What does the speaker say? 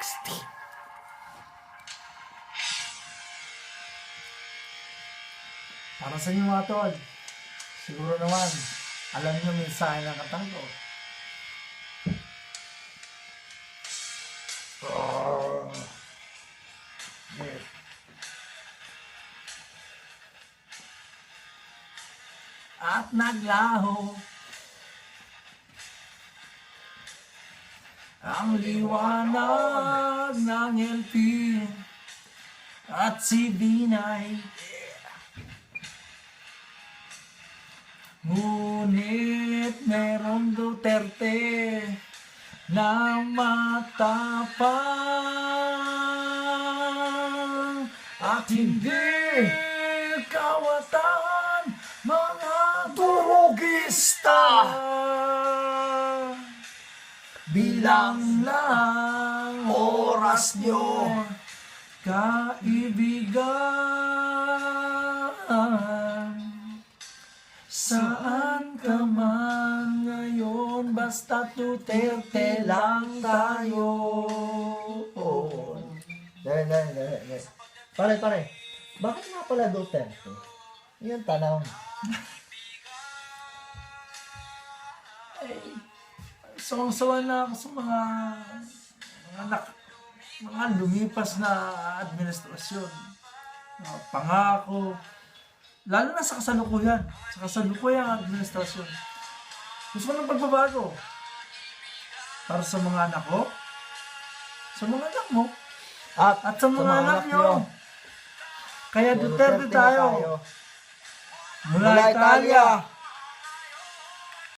16. Para sa inyo mga tol, siguro naman, alam nyo mensahe ng katang ko. Oh. Yeah. At naglaho ang liwanag ng LP at si Binay. Ngunit merong Duterte na matapang at hindi kawatan mga durugista. Bilang lang oras nyo, kaibigan. Saan ka man ngayon, basta Duterte lang tayo. Oh. Dali. Pare. Bakit nga pala Duterte? Yan tanong. Ay, sawang-sawa na ako sa mga lumipas na administrasyon. Pangako. Lalo na sa kasalukuyang administrasyon. Gusto ko ng pagbabago. Para sa mga anak ko, sa mga anak mo, at sa mga anak nyo. Kaya Duterte tayo. Mula Italia.